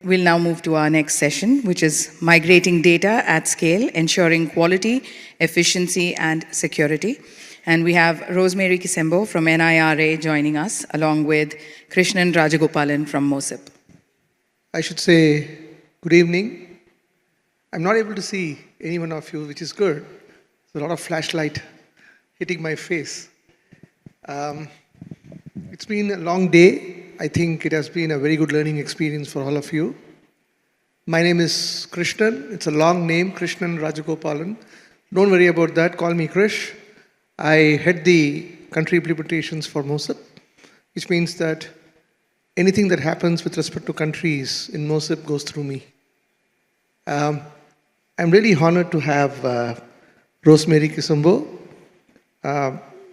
We'll now move to our next session, which is Migrating Data at Scale, Ensuring Quality, Efficiency, and Security. And we have Rosemary Kisembo from NIRA joining us, along with Krishnan Rajagopalan from MOSIP. I should say good evening. I'm not able to see any one of you, which is good. There's a lot of flashlight hitting my face. It's been a long day. I think it has been a very good learning experience for all of you. My name is Krishnan. It's a long name, Krishnan Rajagopalan. Don't worry about that. Call me Krish. I head the country implementations for MOSIP, which means that anything that happens with respect to countries in MOSIP goes through me. I'm really honored to have Rosemary Kisembo.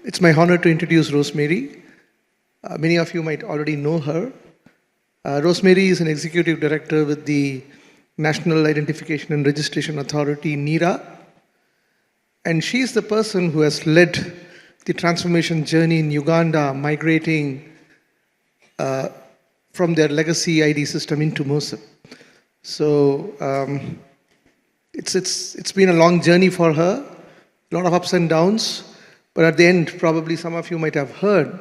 It's my honor to introduce Rosemary. Many of you might already know her. Rosemary is an executive director with the National Identification and Registration Authority, NIRA. And she is the person who has led the transformation journey in Uganda, migrating from their legacy ID system into MOSIP. So it's been a long journey for her, a lot of ups and downs. But at the end, probably some of you might have heard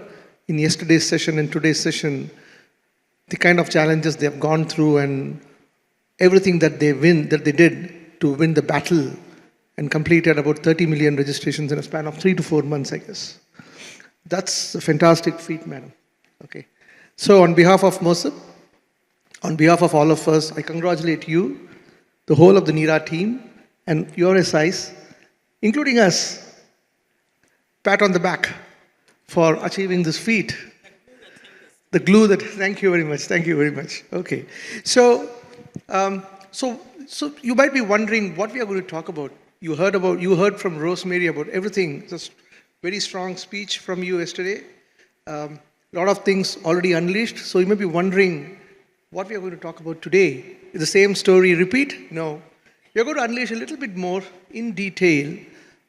in yesterday's session and today's session, the kind of challenges they have gone through and everything that they did to win the battle and completed about 30 million registrations in a span of 3 to 4 months, I guess. That's a fantastic feat, madam. Okay. So on behalf of MOSIP, on behalf of all of us, I congratulate you, the whole of the NIRA team, and your SIs, including us. Pat on the back for achieving this feat. The glue that, thank you very much. Okay. So you might be wondering what we are going to talk about. You heard from Rosemary about everything. Just very strong speech from you yesterday. A lot of things already unleashed. So you may be wondering what we are going to talk about today. Is the same story repeat? No. We are going to unleash a little bit more in detail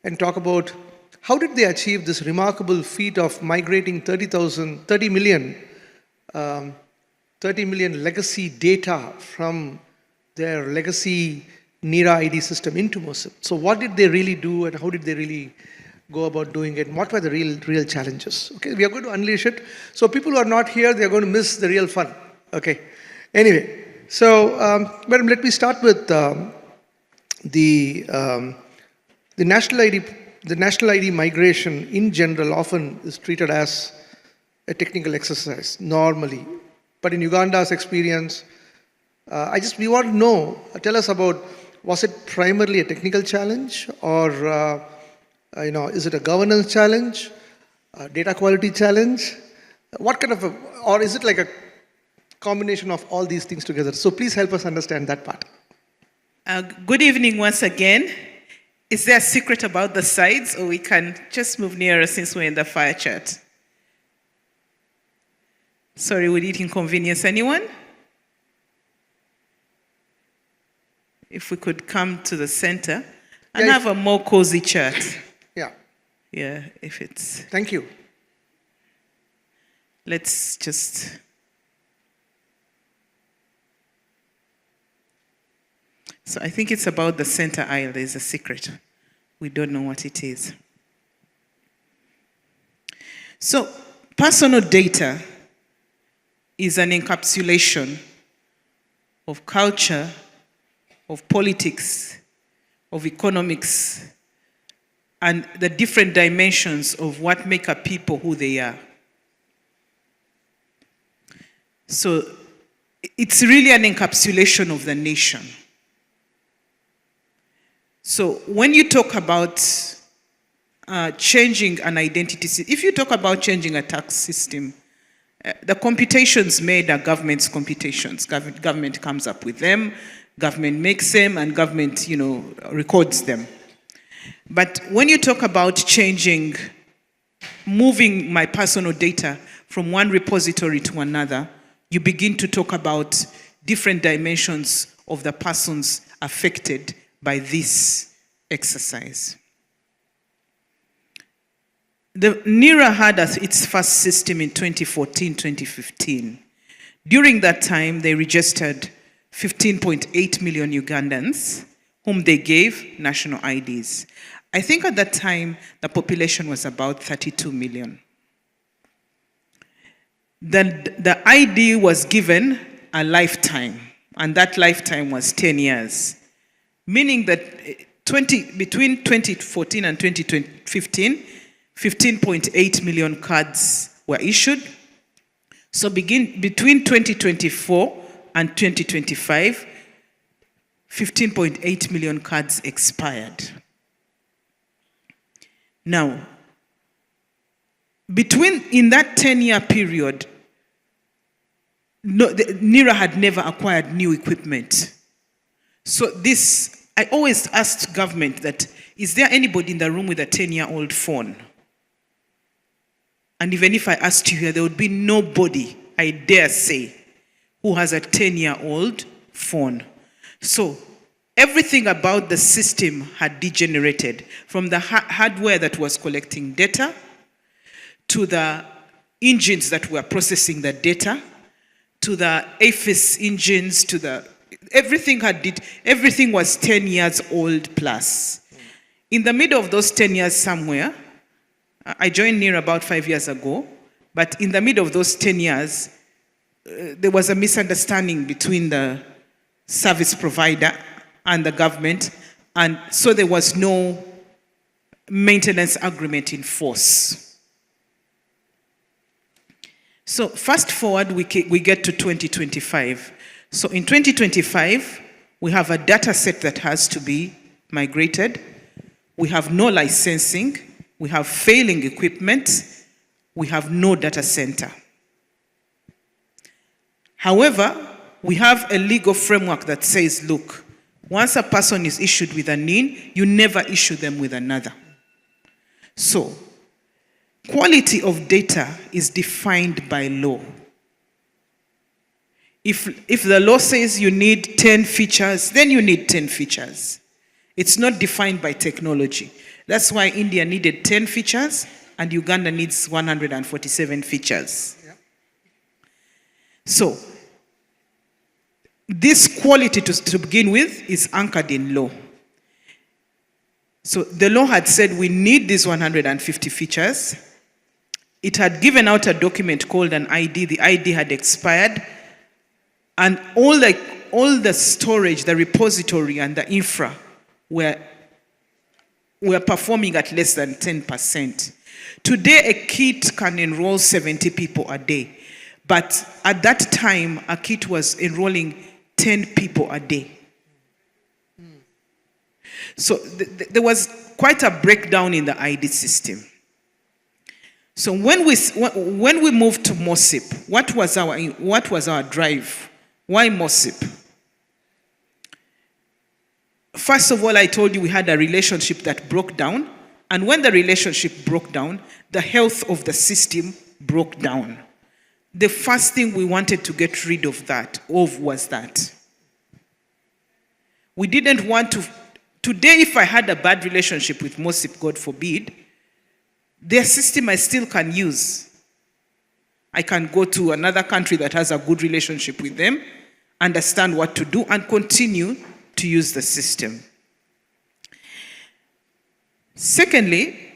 and talk about how did they achieve this remarkable feat of migrating 30 million legacy data from their legacy NIRA ID system into MOSIP? So what did they really do and how did they really go about doing it? And what were the real challenges? Okay, we are going to unleash it. So people who are not here, they are going to miss the real fun. Okay. Anyway, so madam, let me start with the national ID. The national ID migration in general often is treated as a technical exercise normally. But in Uganda's experience, we want to know, tell us about, was it primarily a technical challenge or, is it a governance challenge, a data quality challenge? What kind of, or is it like a combination of all these things together? So please help us understand that part. Good evening once again. Is there a secret about the sides, or we can just move nearer since we're in the fire chat? Sorry, would it inconvenience anyone? If we could come to the center and have a more cozy chat. Yeah. Yeah, if it's... Thank you. Let's just... So I think it's about the center aisle. There's a secret. We don't know what it is. So personal data is an encapsulation of culture, of politics, of economics, and the different dimensions of what make a people who they are. So it's really an encapsulation of the nation. So when you talk about changing an identity system, if you talk about changing a tax system, the computations made are government's computations. Government comes up with them, government makes them, and government, records them. But when you talk about changing, moving my personal data from one repository to another, you begin to talk about different dimensions of the persons affected by this exercise. The NIRA had its first system in 2014, 2015. During that time, they registered 15.8 million Ugandans whom they gave national IDs. I think at that time, the population was about 32 million. The ID was given a lifetime, and that lifetime was 10 years, meaning that between 2014 and 2015, 15.8 million cards were issued. So between 2024 and 2025, 15.8 million cards expired. Now, in that 10-year period, NIRA had never acquired new equipment. So I always asked government that, is there anybody in the room with a 10-year-old phone? And even if I asked you here, there would be nobody, I dare say, who has a 10-year-old phone. So everything about the system had degenerated, from the hardware that was collecting data, to the engines that were processing the data, to the AFIS engines, everything was 10 years old plus. In the middle of those 10 years somewhere, I joined NIRA about 5 years ago, but in the middle of those 10 years, there was a misunderstanding between the service provider and the government, and so there was no maintenance agreement in force. So fast forward, we get to 2025. So in 2025, we have a data set that has to be migrated. We have no licensing. We have failing equipment. We have no data center. However, we have a legal framework that says, look, once a person is issued with a NIN, you never issue them with another. So, quality of data is defined by law. If the law says you need 10 features, then you need 10 features. It's not defined by technology. That's why India needed 10 features and Uganda needs 147 features. Yeah. So, this quality to begin with is anchored in law. So the law had said we need these 150 features. It had given out a document called an ID. The ID had expired. And all the storage, the repository, and the infra were performing at less than 10%. Today, a kit can enroll 70 people a day. But at that time, a kit was enrolling 10 people a day. So there was quite a breakdown in the ID system. So when we moved to MOSIP, what was our drive? Why MOSIP? First of all, I told you we had a relationship that broke down, and when the relationship broke down, the health of the system broke down. The first thing we wanted to get rid of was that. We didn't want to. Today, if I had a bad relationship with MOSIP, God forbid, their system I still can use. I can go to another country that has a good relationship with them, understand what to do, and continue to use the system. Secondly,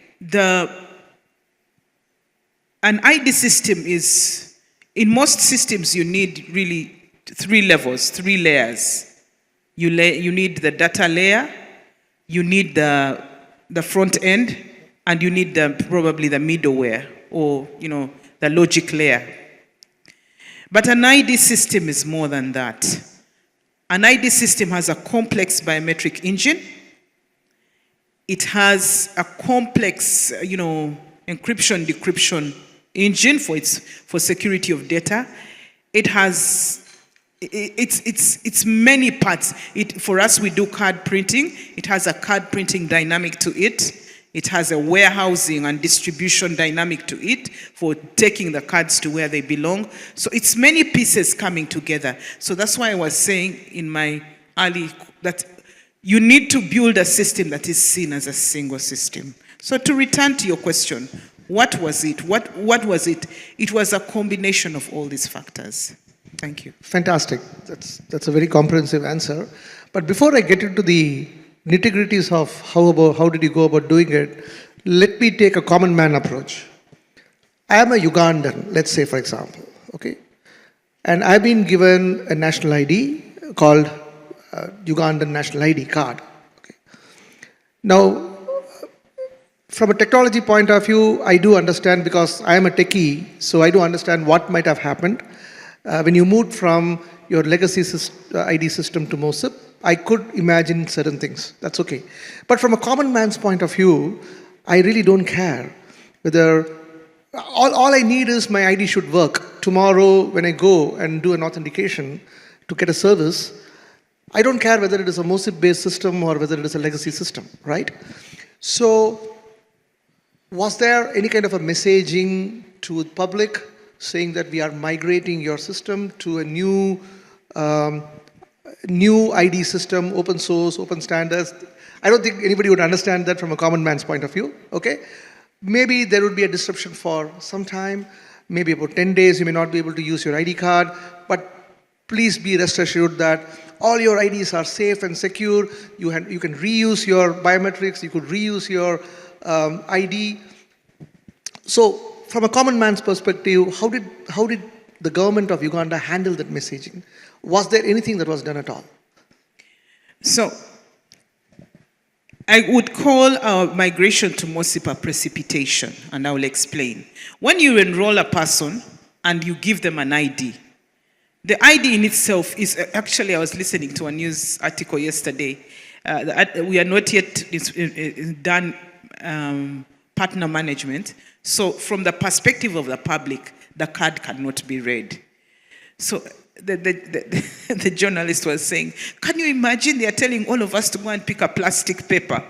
an ID system is, in most systems, you need really 3 levels, 3 layers. You need the data layer, you need the front end, and you need probably the middleware, or the logic layer. But an ID system is more than that. An ID system has a complex biometric engine. It has a complex, encryption, decryption engine for security of data. It has it's many parts. For us, we do card printing. It has a card printing dynamic to it. It has a warehousing and distribution dynamic to it for taking the cards to where they belong. So it's many pieces coming together. So that's why I was saying in my early that you need to build a system that is seen as a single system. So to return to your question, what was it? What was it? It was a combination of all these factors. Thank you. Fantastic. That's a very comprehensive answer. But before I get into the nitty-gritties of how did you go about doing it, let me take a common man approach. I am a Ugandan, let's say, for example, okay? And I've been given a national ID called Ugandan National ID card. Okay? Now, from a technology point of view, I do understand because I am a techie, so I do understand what might have happened. When you moved from your legacy ID system to MOSIP, I could imagine certain things. That's okay. But from a common man's point of view, I really don't care whether all I need is my ID should work. Tomorrow, when I go and do an authentication to get a service, I don't care whether it is a MOSIP-based system or whether it is a legacy system, right? So, was there any kind of a messaging to the public saying that we are migrating your system to a new ID system, open source, open standards? I don't think anybody would understand that from a common man's point of view, okay? Maybe there would be a disruption for some time, maybe about 10 days, you may not be able to use your ID card, but please be rest assured that all your IDs are safe and secure. You can reuse your biometrics, you could reuse your ID. So, from a common man's perspective, how did the government of Uganda handle that messaging? Was there anything that was done at all? So, I would call our migration to MOSIP a precipitation, and I will explain. When you enroll a person and you give them an ID, the ID in itself is actually, I was listening to a news article yesterday. We are not yet done partner management. So from the perspective of the public, the card cannot be read. So the journalist was saying, can you imagine they are telling all of us to go and pick a plastic paper?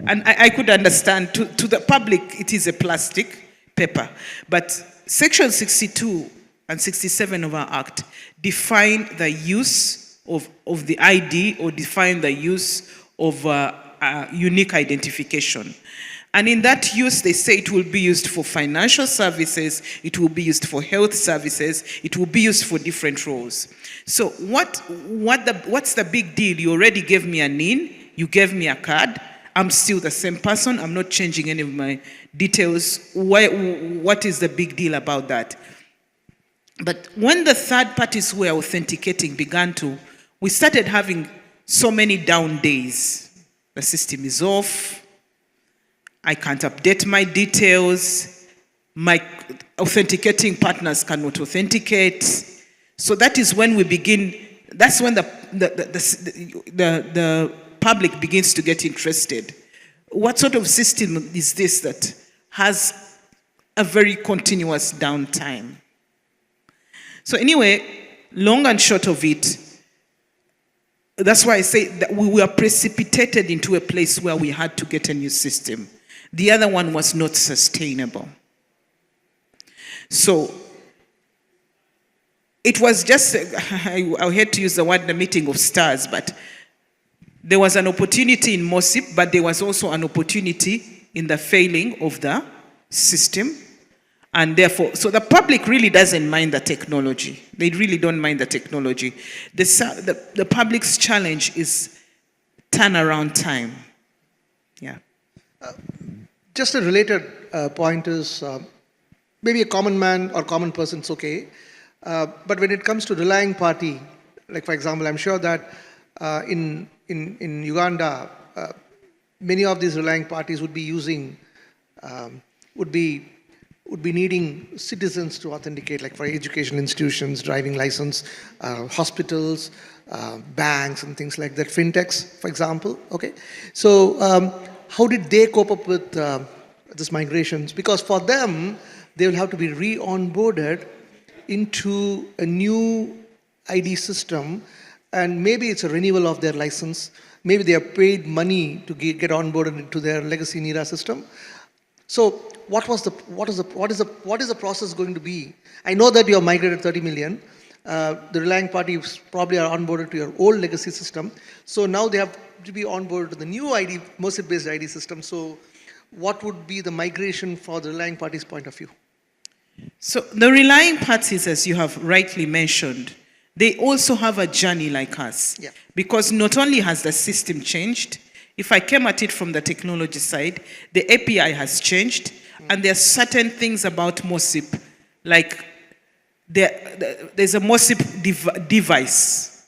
And I could understand, to the public, it is a plastic paper. But Section 62 and 67 of our Act define the use of the ID or define the use of unique identification. And in that use, they say it will be used for financial services, it will be used for health services, it will be used for different roles. So what's the big deal? You already gave me a NIN, you gave me a card, I'm still the same person, I'm not changing any of my details. What is the big deal about that? But when the third parties who were authenticating we started having so many down days. The system is off, I can't update my details, my authenticating partners cannot authenticate. So that is when we begin, that's when the public begins to get interested. What sort of system is this that has a very continuous downtime? So anyway, long and short of it, that's why I say that we were precipitated into a place where we had to get a new system. The other one was not sustainable. So it was just, I hate to use the word the meeting of stars, but there was an opportunity in MOSIP, but there was also an opportunity in the failing of the system. And therefore, so the public really doesn't mind the technology. They really don't mind the technology. The public's challenge is turnaround time. Yeah. Just a related point is, maybe a common man or common person's okay, but when it comes to relying party, like for example, I'm sure that in Uganda, many of these relying parties would be using, would be needing citizens to authenticate, like for educational institutions, driving license, hospitals, banks and things like that, fintechs, for example, okay? So how did they cope up with this migrations? Because for them, they will have to be re-onboarded into a new ID system, and maybe it's a renewal of their license. Maybe they have paid money to get onboarded into their legacy NIRA system. So what is the process going to be? I know that you have migrated 30 million. The relying parties probably are onboarded to your old legacy system. So now they have to be onboarded to the new ID, MOSIP-based ID system. So what would be the migration for the relying parties' point of view? So the relying parties, as you have rightly mentioned, they also have a journey like us. Yeah. Because not only has the system changed, if I came at it from the technology side, the API has changed, and there are certain things about MOSIP, like there's a MOSIP device.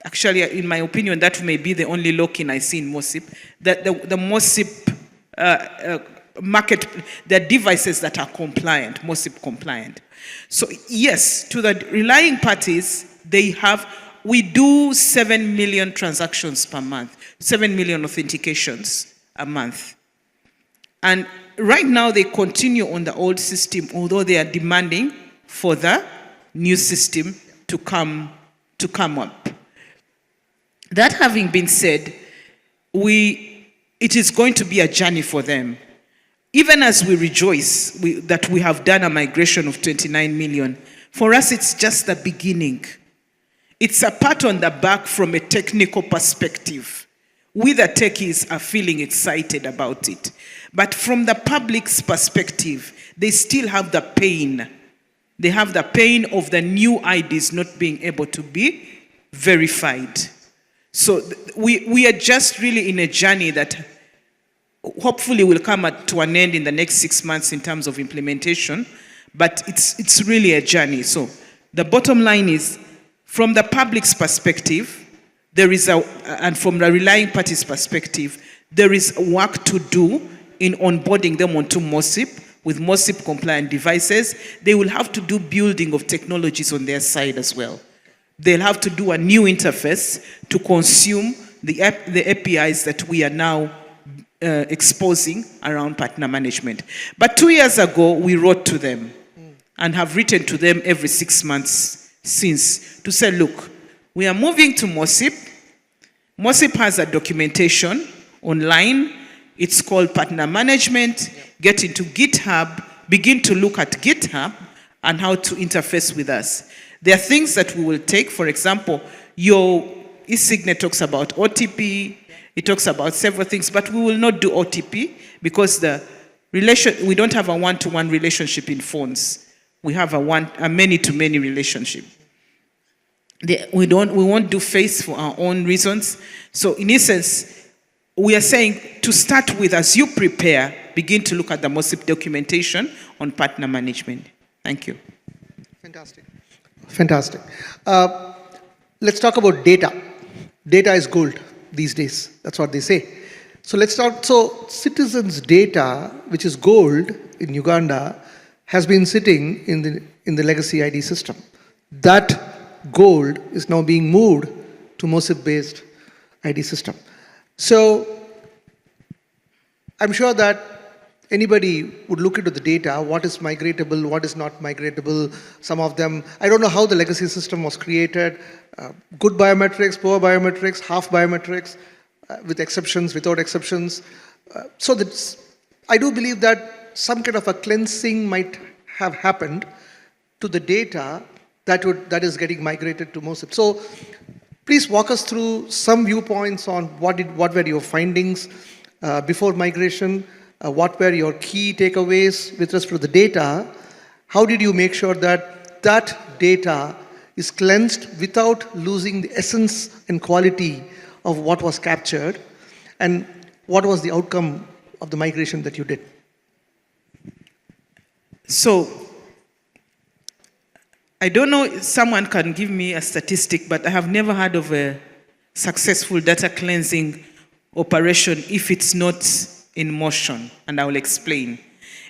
Actually, in my opinion, that may be the only lock-in I see in MOSIP. That the MOSIP market, there are devices that are compliant, MOSIP compliant. So yes, to the relying parties, we do 7 million transactions per month, 7 million authentications a month. And right now they continue on the old system, although they are demanding for the new system to come up. That having been said, it is going to be a journey for them. Even as we rejoice that we have done a migration of 29 million, for us it's just the beginning. It's a pat on the back from a technical perspective. We the techies are feeling excited about it. But from the public's perspective, they still have the pain. They have the pain of the new IDs not being able to be verified. So we are just really in a journey that hopefully will come to an end in the next 6 months in terms of implementation, but it's really a journey. So the bottom line is, from the public's perspective, and from the relying party's perspective, there is work to do in onboarding them onto MOSIP with MOSIP compliant devices. They will have to do building of technologies on their side as well. They'll have to do a new interface to consume the APIs that we are now exposing around partner management. But 2 years ago, we wrote to them and have written to them every 6 months since to say, look, we are moving to MOSIP. MOSIP has a documentation online. It's called partner management. Get into GitHub, begin to look at GitHub and how to interface with us. There are things that we will take. For example, your e-signet talks about OTP. It talks about several things, but we will not do OTP because we don't have a one-to-one relationship in phones. We have a many-to-many relationship. We won't do face for our own reasons. So in essence, we are saying to start with, as you prepare, begin to look at the MOSIP documentation on partner management. Thank you. Fantastic. Fantastic. Let's talk about data. Data is gold these days. That's what they say. So let's talk. So citizens' data, which is gold in Uganda, has been sitting in the legacy ID system. That gold is now being moved to MOSIP-based ID system. So I'm sure that anybody would look into the data, what is migratable, what is not migratable. Some of them, I don't know how the legacy system was created, good biometrics, poor biometrics, half biometrics, with exceptions, without exceptions. So I do believe that some kind of a cleansing might have happened to the data that is getting migrated to MOSIP. So please walk us through some viewpoints on what were your findings before migration, what were your key takeaways with respect to the data. How did you make sure that that data is cleansed without losing the essence and quality of what was captured, and what was the outcome of the migration that you did? So, I don't know if someone can give me a statistic, but I have never heard of a successful data cleansing operation if it's not in motion, and I will explain.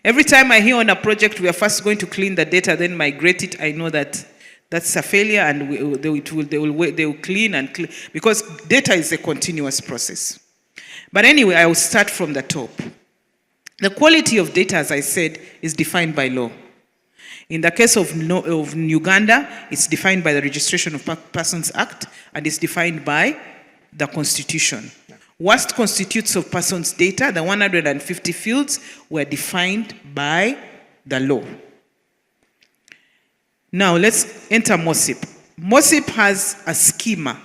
Every time I hear on a project we are first going to clean the data, then migrate it, I know that that's a failure, and they will clean and clean, because data is a continuous process. But anyway, I will start from the top. The quality of data, as I said, is defined by law. In the case of Uganda, it's defined by the Registration of Persons Act, and it's defined by the Constitution. What constitutes of persons data, the 150 fields, were defined by the law. Now let's enter MOSIP. MOSIP has a schema,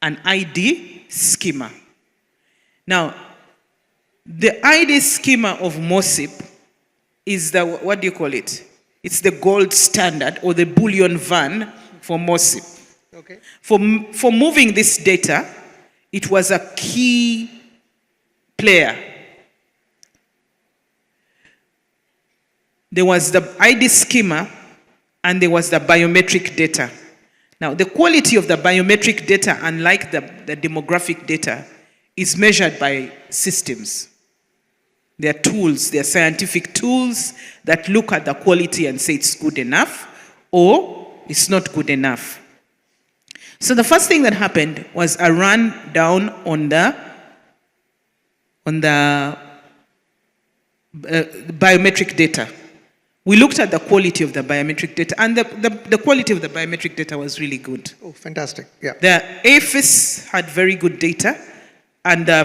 an ID schema. Now, the ID schema of MOSIP is the, what do you call it? It's the gold standard, or the bullion van for MOSIP. Okay. For moving this data, it was a key player. There was the ID schema and there was the biometric data. Now, the quality of the biometric data, unlike the demographic data, is measured by systems. There are tools, there are scientific tools that look at the quality and say it's good enough or it's not good enough. So the first thing that happened was a run down on the biometric data. We looked at the quality of the biometric data, and the quality of the biometric data was really good. Oh, fantastic. Yeah. The AFIS had very good data, and the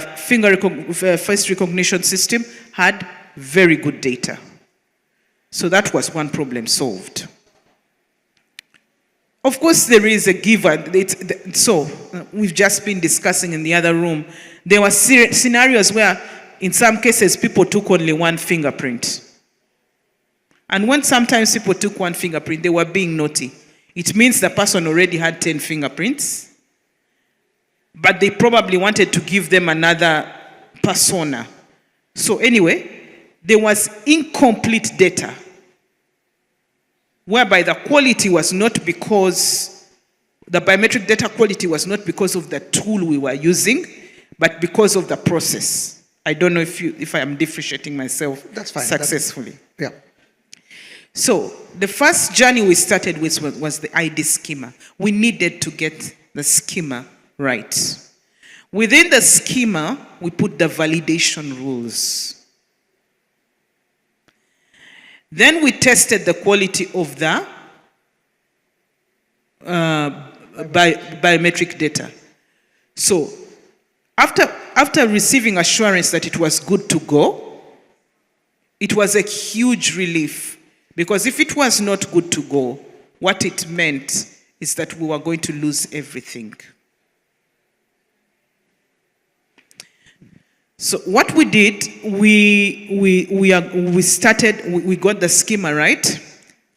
face recognition system had very good data. So that was one problem solved. Of course, there is a given. So we've just been discussing in the other room. There were scenarios where, in some cases, people took only one fingerprint. And when sometimes people took one fingerprint, they were being naughty. It means the person already had 10 fingerprints, but they probably wanted to give them another persona. So anyway, there was incomplete data, whereby the quality was not because, the biometric data quality was not because of the tool we were using, but because of the process. I don't know if I am differentiating myself. That's fine. Successfully. Yeah. So the first journey we started with was the ID schema. We needed to get the schema right. Within the schema, we put the validation rules. Then we tested the quality of the biometric data. So after receiving assurance that it was good to go, it was a huge relief. Because if it was not good to go, what it meant is that we were going to lose everything. So what we did, we got the schema right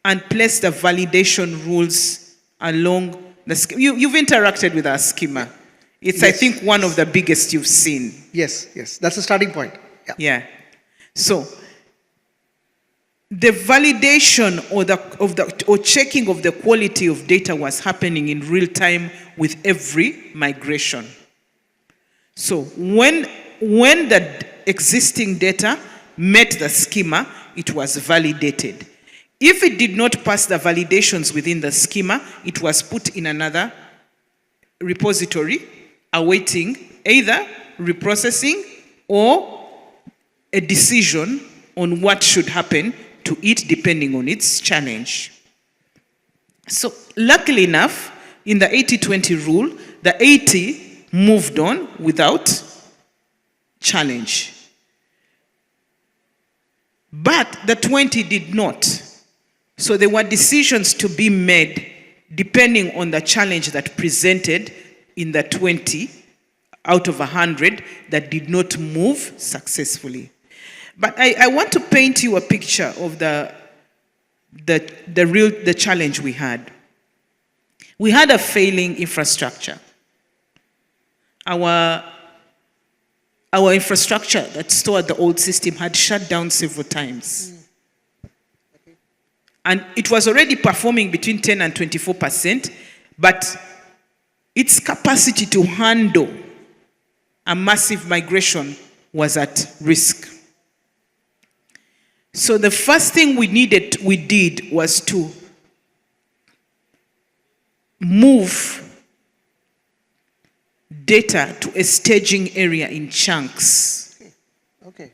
and placed the validation rules along the schema. You've interacted with our schema. It's, yes. I think, one of the biggest you've seen. Yes, yes. That's the starting point. Yeah. Yeah. So the validation or checking of the quality of data was happening in real time with every migration. So when the existing data met the schema, it was validated. If it did not pass the validations within the schema, it was put in another repository awaiting either reprocessing or a decision on what should happen to it depending on its challenge. So luckily enough, in the 80-20 rule, the 80 moved on without challenge. But the 20 did not. So there were decisions to be made depending on the challenge that presented in the 20 out of 100 that did not move successfully. But I want to paint you a picture of the challenge we had. We had a failing infrastructure. Our infrastructure that stored the old system had shut down several times. And it was already performing between 10 and 24%, but its capacity to handle a massive migration was at risk. So the first thing we did was to move data to a staging area in chunks. Okay.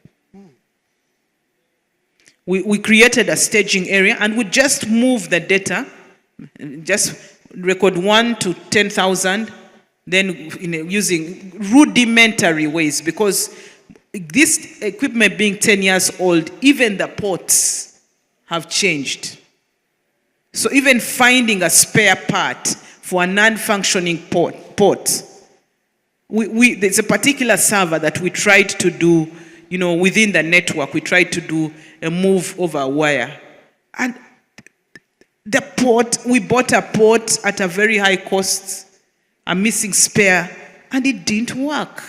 We created a staging area and we just move the data, just record 1 to 10,000, then using rudimentary ways, because this equipment being 10 years old, even the ports have changed. So even finding a spare part for a non-functioning port, there's a particular server that we tried to do, within the network, we tried to do a move over a wire. And The port, we bought a port at a very high cost, a missing spare, and it didn't work.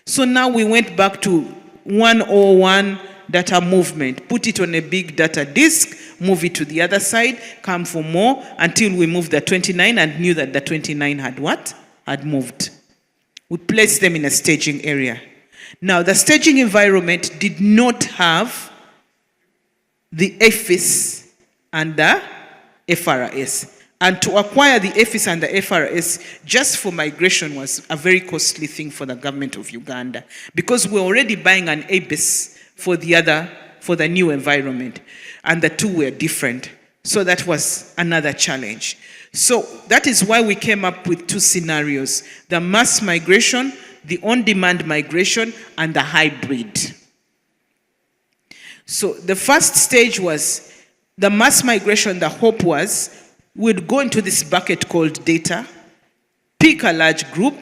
So now we went back to 101 data movement, put it on a big data disk, move it to the other side, come for more, until we moved the 29 and knew that the 29 had what? Had moved. We placed them in a staging area. Now, the staging environment did not have the EFIS and the FRS. And to acquire the EFIS and the FRS just for migration was a very costly thing for the government of Uganda, because we're already buying an ABIS for the new environment, and the two were different. So that was another challenge. So that is why we came up with two scenarios: the mass migration, the on-demand migration, and the hybrid. So the first stage was the mass migration. The hope was we'd go into this bucket called data, pick a large group,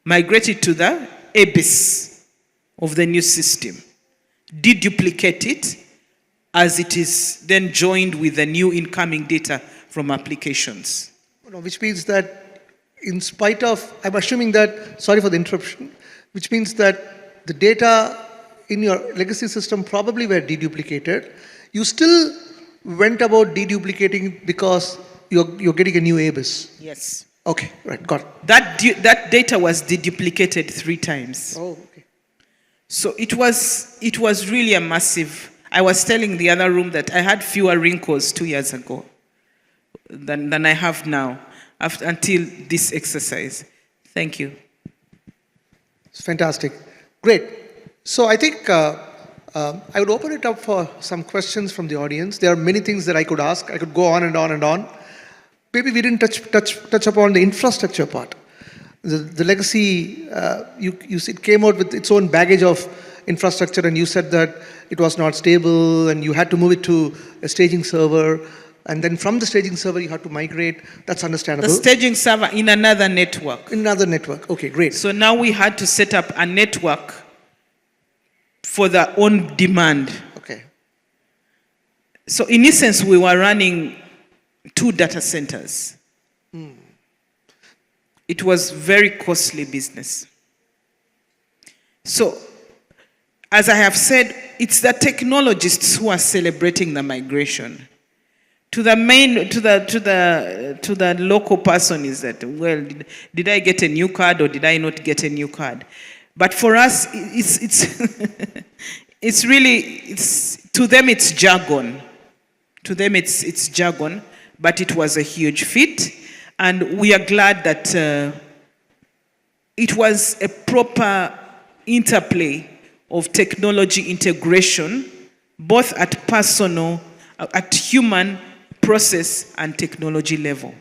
migrate it to the ABIS of the new system, deduplicate it as it is then joined with the new incoming data from applications. Which means that in spite of, I'm assuming that, sorry for the interruption, which means that the data in your legacy system probably were deduplicated. You still went about deduplicating because you're getting a new ABIS. Yes. Okay, right, got it. That data was deduplicated 3 times. Oh, okay. So it was really a massive. I was telling the other room that I had fewer wrinkles 2 years ago than I have now until this exercise. Thank you. It's fantastic. Great. So I think I would open it up for some questions from the audience. There are many things that I could ask. I could go on and on and on. Maybe we didn't touch upon the infrastructure part. The legacy, it came out with its own baggage of infrastructure, and you said that it was not stable and you had to move it to a staging server, and then from the staging server you had to migrate. That's understandable. The staging server in another network. In another network. Okay, great. So now we had to set up a network for the on-demand. Okay. So in essence, we were running 2 data centers. It was very costly business. So, as I have said, it's the technologists who are celebrating the migration. To the local person is that, well, did I get a new card or did I not get a new card? But for us, it's it's really, to them it's jargon. To them it's jargon, but it was a huge feat. And we are glad that it was a proper interplay of technology integration, both at personal, at human, process, and technology level.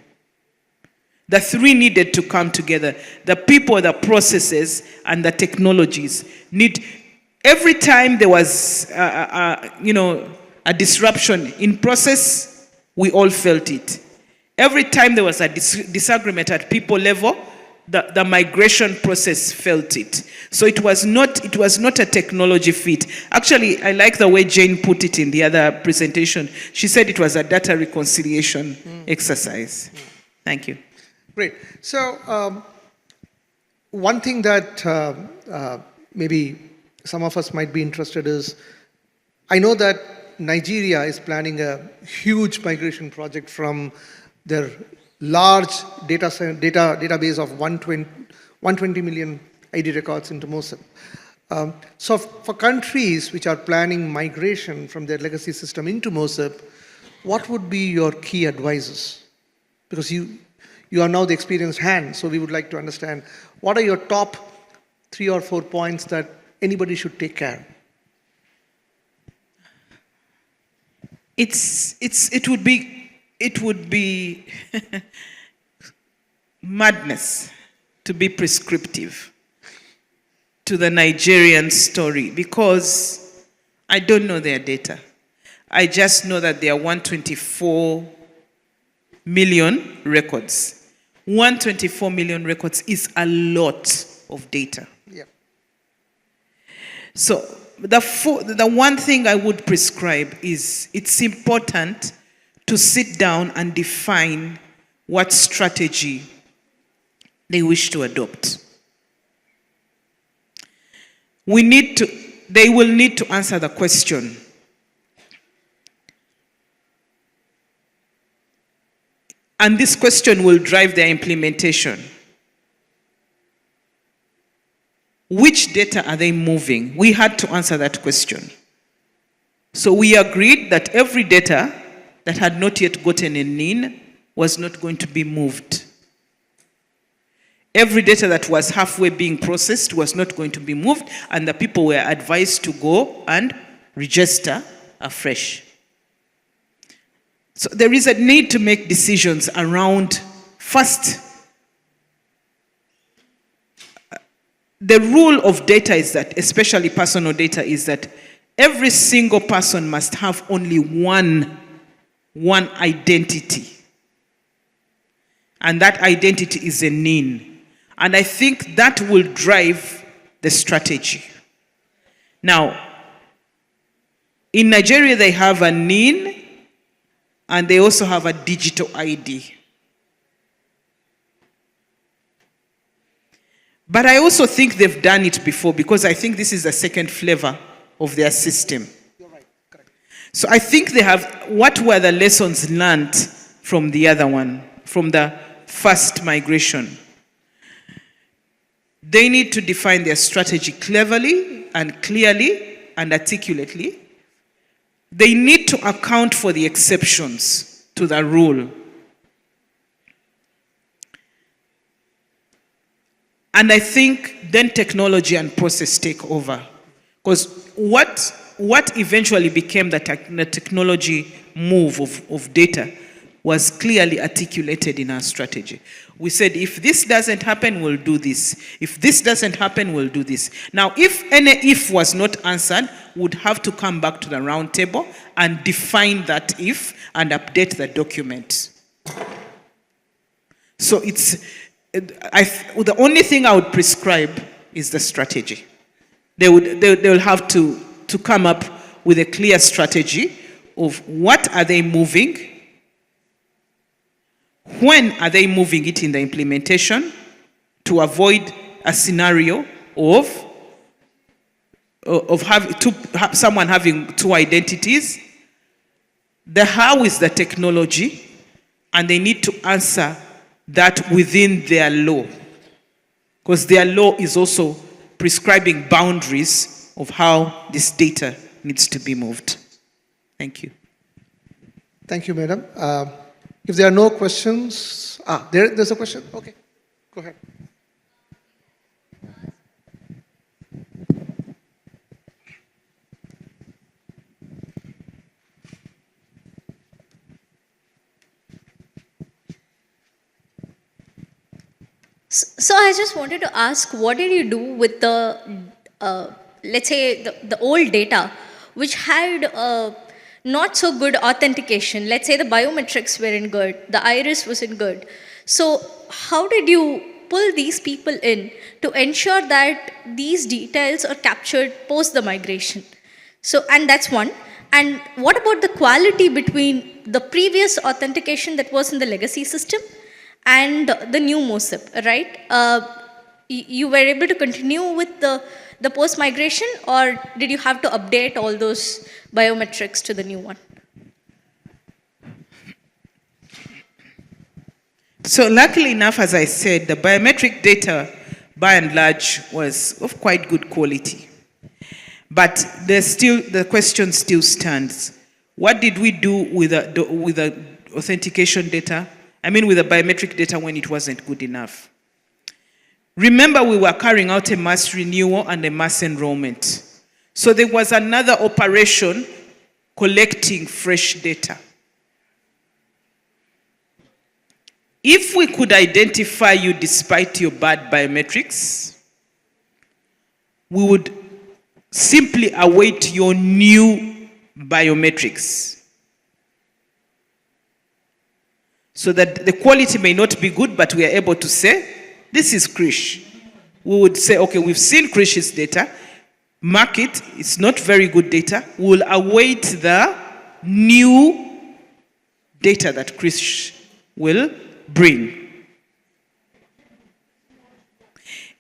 The 3 needed to come together. The people, the processes, and the technologies need. Every time there was, a disruption in process, we all felt it. Every time there was a disagreement at people level, the migration process felt it. So it was not a technology fit. Actually, I like the way Jane put it in the other presentation. She said it was a data reconciliation exercise. Thank you. Great. So one thing that maybe some of us might be interested is, I know that Nigeria is planning a huge migration project from their large database of 120 million ID records into MOSIP. So for countries which are planning migration from their legacy system into MOSIP, what would be your key advices? Because you are now the experienced hand, so we would like to understand, what are your top 3 or 4 points that anybody should take care of? It would be madness to be prescriptive to the Nigerian story, because I don't know their data. I just know that there are 124 million records. 124 million records is a lot of data. Yeah. So the one thing I would prescribe is, it's important to sit down and define what strategy they wish to adopt. They will need to answer the question, and this question will drive their implementation. Which data are they moving? We had to answer that question. So we agreed that every data that had not yet gotten a NIN was not going to be moved. Every data that was halfway being processed was not going to be moved, and the people were advised to go and register afresh. So there is a need to make decisions around, first, the rule of data is that, especially personal data, is that every single person must have only one identity. And that identity is a NIN. And I think that will drive the strategy. Now, in Nigeria, they have a NIN, and they also have a digital ID. But I also think they've done it before, because I think this is the second flavor of their system. You're right, correct. So I think they have, what were the lessons learned from the other one, from the first migration? They need to define their strategy cleverly and clearly and articulately. They need to account for the exceptions to the rule. And I think then technology and process take over. Because what eventually became the technology move of data was clearly articulated in our strategy. We said, if this doesn't happen, we'll do this. If this doesn't happen, we'll do this. Now, if any if was not answered, we'd have to come back to the round table and define that if and update the document. So the only thing I would prescribe is the strategy. They will have to come up with a clear strategy of what are they moving, when are they moving it in the implementation, to avoid a scenario of someone having two identities. The how is the technology, and they need to answer that within their law, because their law is also prescribing boundaries of how this data needs to be moved. Thank you. Thank you, madam. If there are no questions, there's a question. Okay, go ahead. So I just wanted to ask, what did you do with the, let's say, the old data, which had not so good authentication? Let's say the biometrics weren't good, the iris wasn't good. So how did you pull these people in to ensure that these details are captured post the migration? So, and that's one. And what about the quality between the previous authentication that was in the legacy system and the new MOSIP, right? You were able to continue with the post-migration, or did you have to update all those biometrics to the new one? So luckily enough, as I said, the biometric data, by and large, was of quite good quality. But the question still stands. What did we do with the authentication data? I mean, with the biometric data when it wasn't good enough. Remember, we were carrying out a mass renewal and a mass enrollment. So there was another operation collecting fresh data. If we could identify you despite your bad biometrics, we would simply await your new biometrics. So that the quality may not be good, but we are able to say, this is Krish. We would say, okay, we've seen Krish's data, mark it, it's not very good data. We'll await the new data that Chris will bring.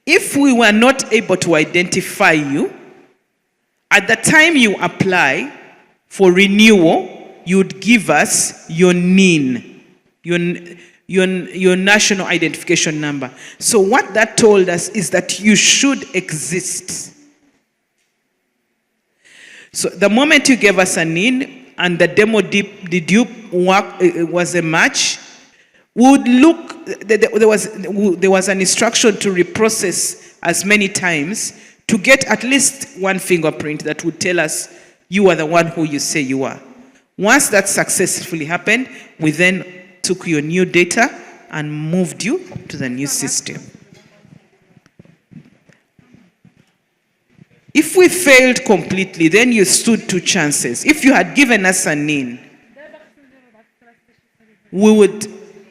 If we were not able to identify you, at the time you apply for renewal, you would give us your NIN, your national identification number. So what that told us is that you should exist. So the moment you gave us a NIN and the demo did you work, it was a match, we would look, there was an instruction to reprocess as many times to get at least one fingerprint that would tell us you are the one who you say you are. Once that successfully happened, we then took your new data and moved you to the new system. If we failed completely, then you stood two chances. If you had given us a NIN, we would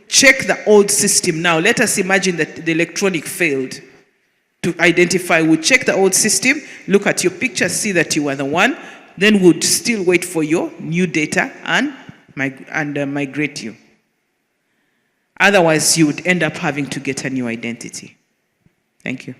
check the old system. Now, let us imagine that the electronic failed to identify. We'd check the old system, look at your picture, see that you are the one, then we'd still wait for your new data and migrate you. Otherwise, you would end up having to get a new identity. Thank you.